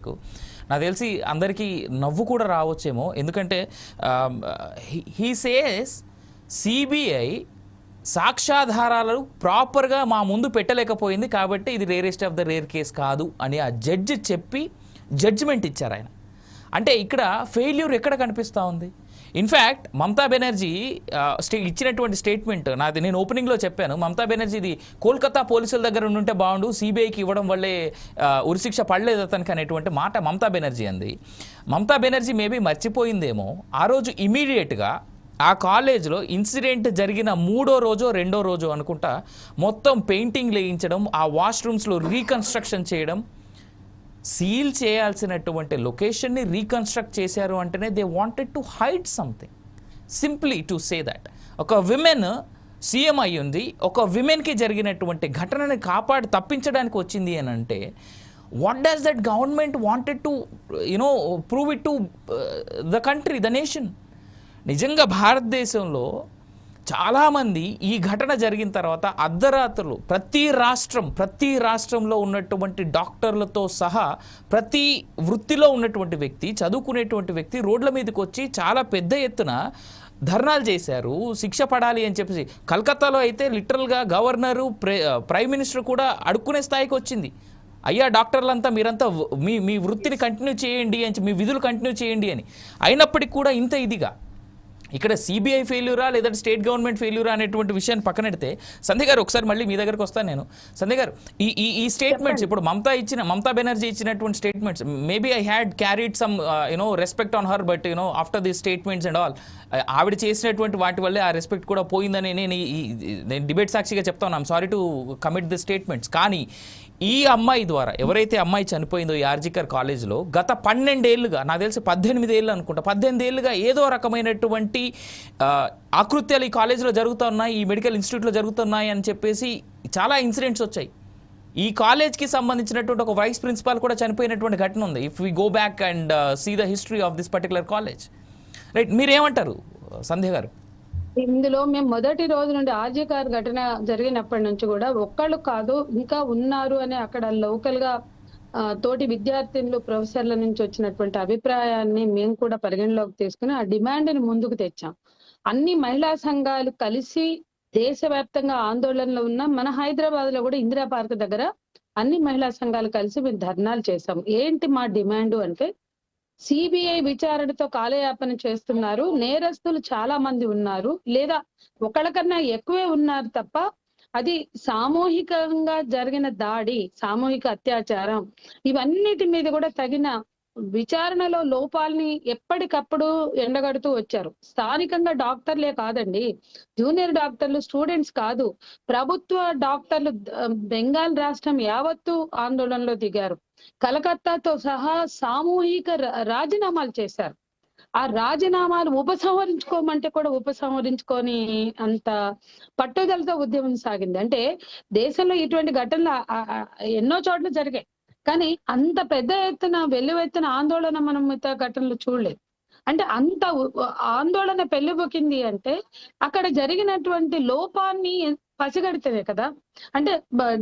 నాకు తెలిసి అందరికీ నవ్వు కూడా రావచ్చేమో. ఎందుకంటే హీ సేస్ సిబిఐ సాక్ష్యాధారాలు ప్రాపర్గా మా ముందు పెట్టలేకపోయింది కాబట్టి ఇది rarest of the rare case కాదు అని ఆ జడ్జి చెప్పి జడ్జిమెంట్ ఇచ్చారు ఆయన. అంటే ఇక్కడ ఫెయిల్యూర్ ఎక్కడ కనిపిస్తూ ఉంది? ఇన్ఫ్యాక్ట్ మమతా బెనర్జీ ఇచ్చినటువంటి స్టేట్మెంట్ నేను ఓపెనింగ్లో చెప్పాను. మమతా బెనర్జీ ఇది కోల్కతా పోలీసుల దగ్గర ఉంటే బాగుండు, సిబిఐకి ఇవ్వడం వల్లే ఉరిశిక్ష పడలేదు అతనికి అనేటువంటి మాట మమతా బెనర్జీ అంది. మమతా బెనర్జీ మేబీ మర్చిపోయిందేమో, ఆ రోజు ఇమీడియట్గా ఆ కాలేజ్లో ఇన్సిడెంట్ జరిగిన 3వ రోజో 2వ రోజో అనుకుంటా మొత్తం పెయింటింగ్ వేయించడం, ఆ వాష్రూమ్స్లో రీకన్స్ట్రక్షన్ చేయడం, సీల్ చేయాల్సినటువంటి లొకేషన్ని రీకన్స్ట్రక్ట్ చేశారు అంటేనే they wanted to hide something, simply to say that. ఒక విమెన్ సీఎం అయ్యింది, ఒక విమెన్కి జరిగినటువంటి ఘటనని తప్పించడానికి వచ్చింది అని అంటే what does that government wanted to prove it to the country, the nation. నిజంగా భారతదేశంలో చాలామంది ఈ ఘటన జరిగిన తర్వాత అర్ధరాత్రులు ప్రతి రాష్ట్రంలో ఉన్నటువంటి డాక్టర్లతో సహా ప్రతి వృత్తిలో ఉన్నటువంటి వ్యక్తి, చదువుకునేటువంటి వ్యక్తి రోడ్ల మీదకి వచ్చి చాలా పెద్ద ఎత్తున ధర్నాలు చేశారు, శిక్ష పడాలి అని చెప్పేసి. కలకత్తాలో అయితే లిటరల్గా గవర్నరు, ప్రైమ్ మినిస్టర్ కూడా అడుక్కునే స్థాయికి వచ్చింది. అయ్యా డాక్టర్లంతా మీరంతా మీ వృత్తిని కంటిన్యూ చేయండి అని, మీ విధులు కంటిన్యూ చేయండి అని. అయినప్పటికీ కూడా ఇంత ఇదిగా ఇక్కడ సిబిఐ ఫెయిల్యూరా లేదంటే స్టేట్ గవర్నమెంట్ ఫెయిల్యూరా అనేటువంటి విషయాన్ని పక్కనెడితే, సంధ్య గారు ఒకసారి మళ్ళీ మీ దగ్గరకు వస్తాను నేను. సంధ్య గారు, ఈ స్టేట్మెంట్స్ ఇప్పుడు మమతా బెనర్జీ ఇచ్చినటువంటి statements, maybe I had carried some respect on her, but after the statements and all, ఆవిడ చేసినటువంటి వాటి వల్లే ఆ రెస్పెక్ట్ కూడా పోయిందని నేను డిబేట్ సాక్షిగా చెప్తాను. I'm sorry to commit the statements. కానీ ఈ అమ్మాయి ద్వారా, ఎవరైతే అమ్మాయి చనిపోయిందో ఈ ఆర్జికర్ కాలేజ్లో, గత 12 ఏళ్ళుగా, నాకు తెలిసి 18 ఏళ్ళు అనుకుంటా, 18 ఏళ్ళుగా ఏదో రకమైనటువంటి ఆకృత్యాలు ఈ కాలేజీలో జరుగుతున్నాయి, ఈ మెడికల్ ఇన్స్టిట్యూట్లో జరుగుతున్నాయి అని చెప్పేసి చాలా ఇన్సిడెంట్స్ వచ్చాయి. ఈ కాలేజ్కి సంబంధించినటువంటి ఒక వైస్ ప్రిన్సిపాల్ కూడా చనిపోయినటువంటి ఘటన ఉంది. If we go back and see the history of this particular college, right? మీరేమంటారు సంధ్య గారు? ఇందులో మేము మొదటి రోజు నుండి ఆర్జికర్ ఘటన జరిగినప్పటి నుంచి కూడా ఒక్కళ్ళు కాదు ఇంకా ఉన్నారు అని అక్కడ లోకల్ గా తోటి విద్యార్థినులు, ప్రొఫెసర్ల నుంచి వచ్చినటువంటి అభిప్రాయాన్ని మేము కూడా పరిగణలోకి తీసుకుని ఆ డిమాండ్ని ముందుకు తెచ్చాం. అన్ని మహిళా సంఘాలు కలిసి దేశవ్యాప్తంగా ఆందోళనలో ఉన్న మన హైదరాబాద్ లో కూడా ఇందిరా పార్క్ దగ్గర అన్ని మహిళా సంఘాలు కలిసి మేము ధర్నాలు చేశాం. ఏంటి మా డిమాండ్ అంటే, సిబిఐ విచారణతో కాలయాపన చేస్తున్నారు, నేరస్తులు చాలా మంది ఉన్నారు, లేదా ఒకళ్ళకన్నా ఎక్కువే ఉన్నారు తప్ప అది సామూహికంగా జరిగిన దాడి, సామూహిక అత్యాచారం, ఇవన్నిటి మీద కూడా తగిన విచారణలో లోపాలని ఎప్పటికప్పుడు ఎండగడుతూ వచ్చారు. స్థానికంగా డాక్టర్లే కాదండి, జూనియర్ డాక్టర్లు, స్టూడెంట్స్ కాదు, ప్రభుత్వ డాక్టర్లు బెంగాల్ రాష్ట్రం యావత్తు ఆందోళనలో దిగారు. కలకత్తాతో సహా సామూహిక రాజీనామాలు చేశారు. ఆ రాజీనామాలు ఉపసంహరించుకోమంటే కూడా ఉపసంహరించుకొని అంత పట్టుదలతో ఉద్యమం సాగింది. అంటే దేశంలో ఇటువంటి ఘటనలు ఎన్నో చోట్ల జరిగాయి, కానీ అంత పెద్ద ఎత్తున వెల్లువెత్తున ఆందోళన మనం మిగతా ఘటనలు చూడలేదు. అంటే అంత ఆందోళన పెళ్లిబొకింది అంటే అక్కడ జరిగినటువంటి లోపాన్ని పసిగడితేనే కదా. అంటే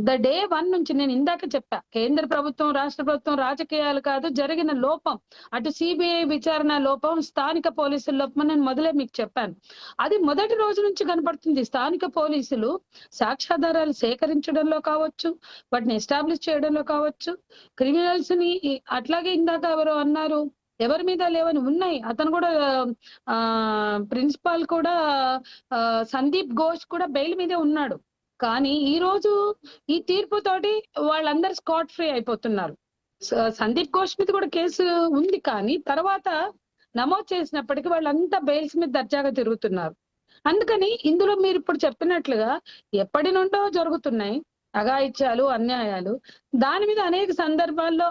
ద డే 1 నుంచి నేను ఇందాక చెప్పా, కేంద్ర ప్రభుత్వం, రాష్ట్ర ప్రభుత్వం రాజకీయాలు కాదు, జరిగిన లోపం, అటు సిబిఐ విచారణ లోపం, స్థానిక పోలీసుల లోపం, నేను మొదలే మీకు చెప్పాను. అది మొదటి రోజు నుంచి కనపడుతుంది. స్థానిక పోలీసులు సాక్ష్యాధారాలు సేకరించడంలో కావచ్చు, వాటిని ఎస్టాబ్లిష్ చేయడంలో కావచ్చు, క్రిమినల్స్ ని, అట్లాగే ఇందాక ఎవరో అన్నారు ఎవరి మీద లేవని ఉన్నాయి, అతను కూడా ప్రిన్సిపాల్ కూడా సందీప్ ఘోష్ కూడా బెయిల్ మీదే ఉన్నాడు. కానీ ఈ రోజు ఈ తీర్పుతోటి వాళ్ళందరూ స్కాట్ ఫ్రీ అయిపోతున్నారు. సందీప్ ఘోష్ మీద కూడా కేసు ఉంది, కానీ తర్వాత నమోదు చేసినప్పటికీ వాళ్ళంతా బెయిల్స్ మీద దర్జాగా తిరుగుతున్నారు. అందుకని ఇందులో మీరు ఇప్పుడు చెప్పినట్లుగా ఎప్పటి నుండో జరుగుతున్నాయి అఘాయిత్యాలు, అన్యాయాలు. దాని మీద అనేక సందర్భాల్లో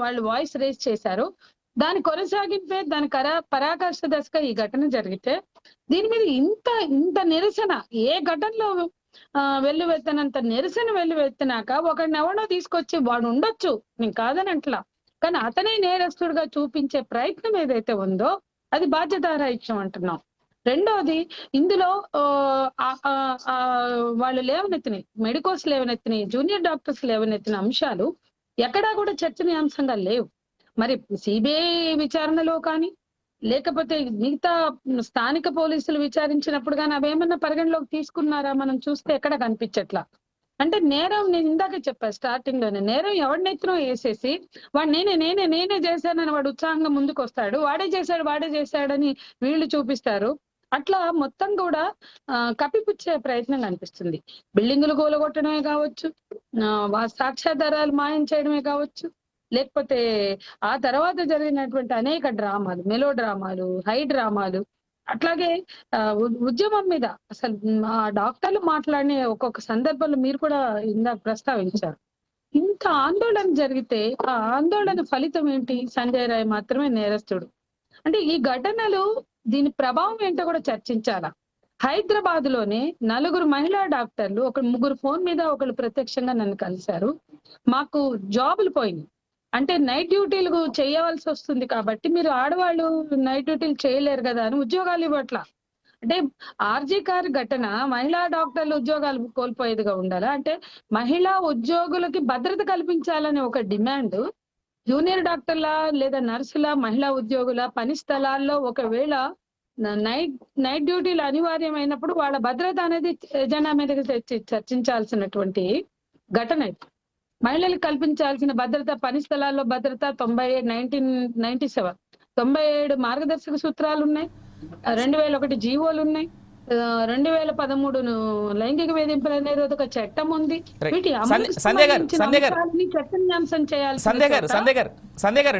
వాళ్ళు వాయిస్ రేస్ చేశారు. దాని కొనసాగింపే, దాని పరాకాష్ఠ దశగా ఈ ఘటన జరిగితే దీని మీద ఇంత నిరసన, ఏ ఘటనలో వెల్లువెత్తనంత నిరసన వెల్లువెత్తినాక ఒకడిని ఎవడో తీసుకొచ్చి, వాడు ఉండొచ్చు, నేను కాదని అంటలా, కానీ అతనే నేరస్తుడిగా చూపించే ప్రయత్నం ఏదైతే ఉందో అది బాధ్యతారాహిత్యం అంటున్నాం. రెండోది, ఇందులో వాళ్ళు లేవనెత్తినాయి, మెడికోస్ లేవనెత్తినాయి, జూనియర్ డాక్టర్స్ లేవనెత్తిన అంశాలు ఎక్కడా కూడా చర్చనీయాంశంగా లేవు. మరి సిబిఐ విచారణలో కానీ లేకపోతే మిగతా స్థానిక పోలీసులు విచారించినప్పుడు కానీ అవేమన్నా పరిగణలోకి తీసుకున్నారా? మనం చూస్తే ఎక్కడ కనిపించట్లా. అంటే నేరం, నేను ఇందాక చెప్పా స్టార్టింగ్ లోనే, నేరం ఎవరినెత్తునో వేసేసి వాడు నేనే చేశానని వాడు ఉత్సాహంగా ముందుకు వస్తాడు, వాడే చేశాడని వీళ్ళు చూపిస్తారు. అట్లా మొత్తం కూడా కప్పిపుచ్చే ప్రయత్నం కనిపిస్తుంది. బిల్డింగులు కూలగొట్టడమే కావచ్చు, సాక్ష్యాధారాలు మాయం చేయడమే కావచ్చు, లేకపోతే ఆ తర్వాత జరిగినటువంటి అనేక డ్రామాలు, మెలో డ్రామాలు, హై డ్రామాలు, అట్లాగే ఉద్యమం మీద అసలు ఆ డాక్టర్లు మాట్లాడిన ఒక్కొక్క సందర్భంలో మీరు కూడా ఇందాక ప్రస్తావించారు. ఇంత ఆందోళన జరిగితే ఆ ఆందోళన ఫలితం ఏంటి? సంజయ్ రాయ్ మాత్రమే నేరస్తుడు. అంటే ఈ ఘటనలు, దీని ప్రభావం ఏంటో కూడా చర్చించాలా. హైదరాబాద్ లోనే 4 మహిళా డాక్టర్లు, ఒక 3 ఫోన్ మీద ఒకళ్ళు ప్రత్యక్షంగా నన్ను కలిశారు. మాకు జాబులు పోయినాయి, అంటే నైట్ డ్యూటీలు చేయవలసి వస్తుంది కాబట్టి మీరు ఆడవాళ్ళు నైట్ డ్యూటీలు చేయలేరు కదా అని ఉద్యోగాలు ఇవ్వట్లా. అంటే ఆర్జీ కార్ ఘటన మహిళా డాక్టర్లు ఉద్యోగాలు కోల్పోయేదిగా ఉండాలా? అంటే మహిళా ఉద్యోగులకి భద్రత కల్పించాలనే ఒక డిమాండ్ జూనియర్ డాక్టర్ల లేదా నర్సుల, మహిళా ఉద్యోగుల పని స్థలాల్లో ఒకవేళ నైట్ డ్యూటీలు అనివార్యమైనప్పుడు వాళ్ళ భద్రత అనేది ఎజెండా మీదకి తెచ్చి చర్చించాల్సినటువంటి ఘటన ఇది. మహిళలకు కల్పించాల్సిన భద్రత, పని స్థలాల్లో భద్రత 1997 మార్గదర్శక సూత్రాలు ఉన్నాయి, 2001 జీవోలు ఉన్నాయి, 2013 లైంగిక వేధింపుల నిరోధక చట్టం ఉంది. వీటి అమలుకు సంబంధించిన అంశాలని చట్టన్యాంశం చేయాలి. సంధ్య గారు